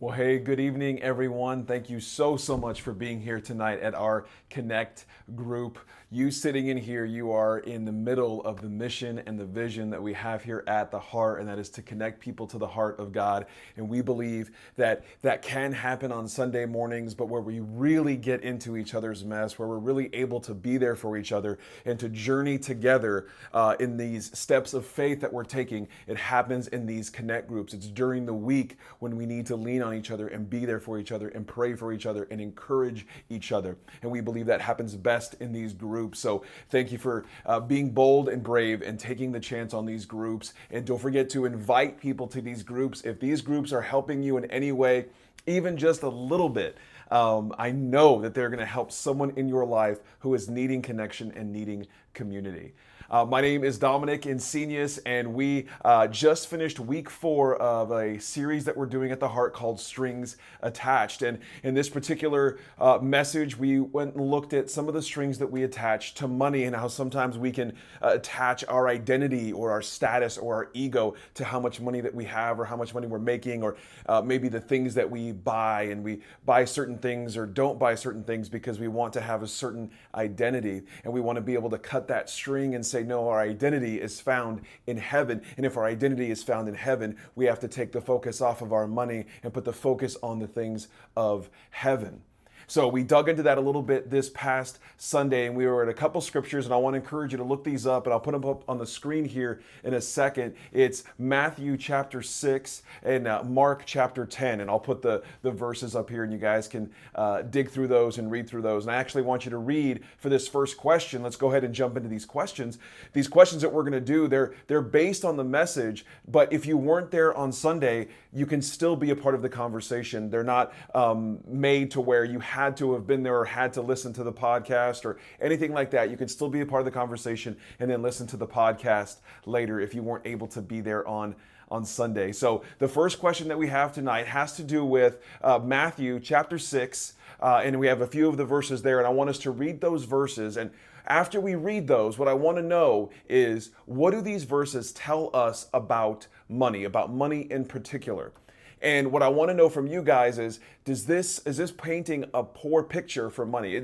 Well, hey, good evening, everyone. Thank you so much for being here tonight at our Connect group. You sitting in here, you are in the middle of the mission and the vision that we have here at the Heart, and that is to connect people to the heart of God. And we believe that that can happen on Sunday mornings, but where we really get into each other's mess, where we're really able to be there for each other and to journey together in these steps of faith that we're taking, it happens in these Connect groups. It's during the week when we need to lean on each other and be there for each other and pray for each other and encourage each other. And we believe that happens best in these groups. So thank you for being bold and brave and taking the chance on these groups. And don't forget to invite people to these groups. If these groups are helping you in any way, even just a little bit, I know that they're going to help someone in your life who is needing connection and needing community. My name is Dominic Insenius, and we just finished week 4 of a series that we're doing at the Heart called Strings Attached. And in this particular message, we went and looked at some of the strings that we attach to money and how sometimes we can attach our identity or our status or our ego to how much money that we have or how much money we're making, or maybe the things that we buy, and we buy certain things or don't buy certain things because we want to have a certain identity, and we want to be able to cut that string and say, no, our identity is found in heaven. And if our identity is found in heaven, we have to take the focus off of our money and put the focus on the things of heaven. So we dug into that a little bit this past Sunday, and we were at a couple scriptures, and I want to encourage you to look these up, and I'll put them up on the screen here in a second. It's Matthew chapter 6 and Mark chapter 10, and I'll put the verses up here, and you guys can dig through those and read through those. And I actually want you to read for this first question. Let's go ahead and jump into these questions. These questions that we're going to do, they're based on the message, but if you weren't there on Sunday, you can still be a part of the conversation. They're not made to where you had to have been there or had to listen to the podcast or anything like that. You can still be a part of the conversation and then listen to the podcast later if you weren't able to be there on Sunday. So the first question that we have tonight has to do with Matthew chapter 6, and we have a few of the verses there, and I want us to read those verses. And after we read those, what I want to know is, what do these verses tell us about money in particular? And what I want to know from you guys is this painting a poor picture for money?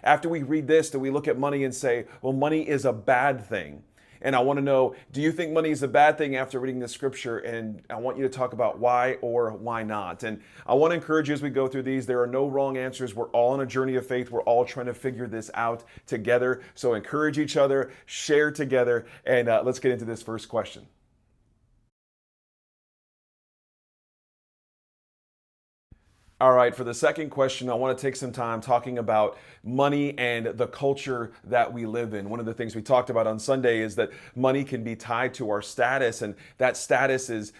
After we read this, do we look at money and say, well, money is a bad thing? And I want to know, do you think money is a bad thing after reading the scripture? And I want you to talk about why or why not. And I want to encourage you as we go through these, there are no wrong answers. We're all on a journey of faith. We're all trying to figure this out together. So encourage each other, share together, and let's get into this first question. All right, for the second question, I want to take some time talking about money and the culture that we live in. One of the things we talked about on Sunday is that money can be tied to our status, and that status is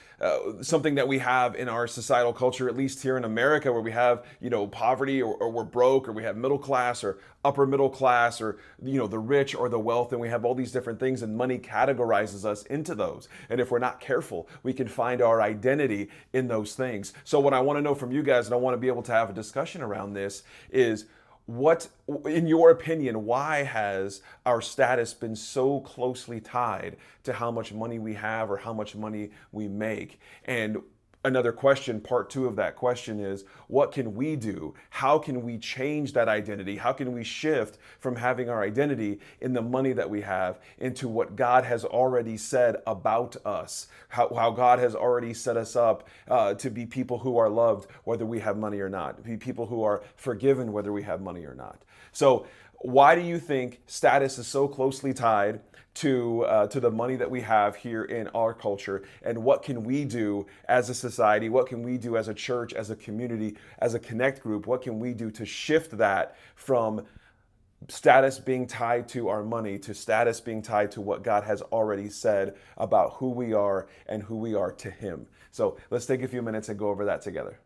something that we have in our societal culture, at least here in America, where we have, poverty, or we're broke, or we have middle class or upper middle class, or, the rich or the wealth, and we have all these different things, and money categorizes us into those. And if we're not careful, we can find our identity in those things. So what I want to know from you guys, and I want to be able to have a discussion around this, is what, in your opinion, why has our status been so closely tied to how much money we have or how much money we make? And another question, part 2 of that question, is what can we do? How can we change that identity? How can we shift from having our identity in the money that we have into what God has already said about us? How God has already set us up to be people who are loved whether we have money or not, to be people who are forgiven whether we have money or not. So why do you think status is so closely tied to the money that we have here in our culture? And what can we do as a society? What can we do as a church, as a community, as a Connect group? What can we do to shift that from status being tied to our money to status being tied to what God has already said about who we are and who we are to Him? So let's take a few minutes and go over that together.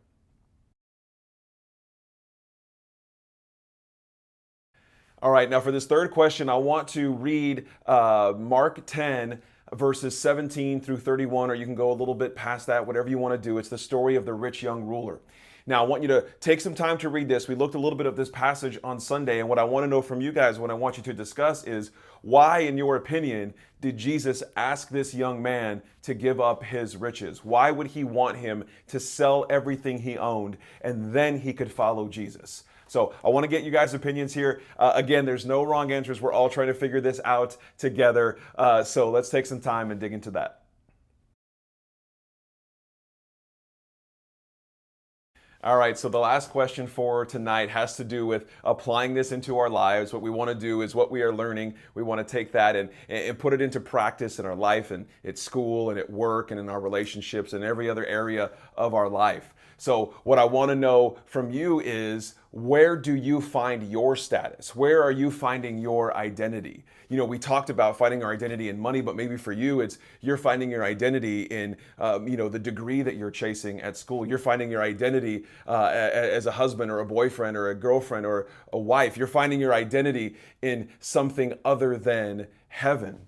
All right, now for this third question, I want to read Mark 10, verses 17 through 31, or you can go a little bit past that, whatever you want to do. It's the story of the rich young ruler. Now, I want you to take some time to read this. We looked a little bit of this passage on Sunday, and what I want to know from you guys, what I want you to discuss is why, in your opinion, did Jesus ask this young man to give up his riches? Why would he want him to sell everything he owned and then he could follow Jesus? So I want to get you guys' opinions here. Again, there's no wrong answers. We're all trying to figure this out together. So let's take some time and dig into that. All right, so the last question for tonight has to do with applying this into our lives. What we want to do is what we are learning, we want to take that and put it into practice in our life and at school and at work and in our relationships and every other area of our life. So what I want to know from you is, where do you find your status? Where are you finding your identity? You know, we talked about finding our identity in money, but maybe for you, it's you're finding your identity in, the degree that you're chasing at school. You're finding your identity as a husband or a boyfriend or a girlfriend or a wife. You're finding your identity in something other than heaven.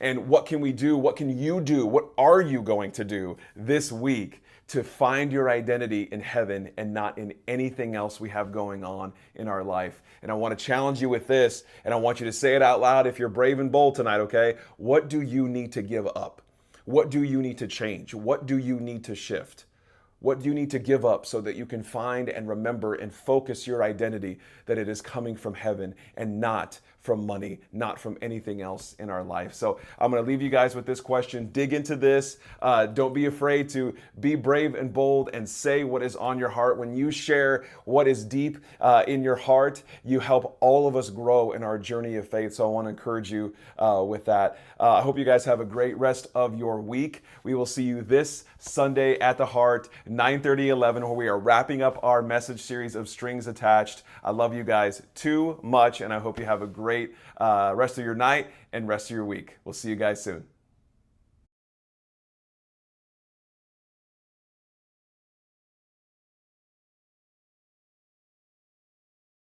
And what can we do? What can you do? What are you going to do this week to find your identity in heaven and not in anything else we have going on in our life? And I want to challenge you with this, and I want you to say it out loud if you're brave and bold tonight, okay? What do you need to give up? What do you need to change? What do you need to shift? What do you need to give up so that you can find and remember and focus your identity that it is coming from heaven and not from money, not from anything else in our life? So I'm going to leave you guys with this question. Dig into this. Don't be afraid to be brave and bold and say what is on your heart. When you share what is deep in your heart, you help all of us grow in our journey of faith. So I want to encourage you with that. I hope you guys have a great rest of your week. We will see you this Sunday at the Heart, 9:30, 11, where we are wrapping up our message series of Strings Attached. I love you guys too much, and I hope you have a great rest of your night and rest of your week. We'll see you guys soon.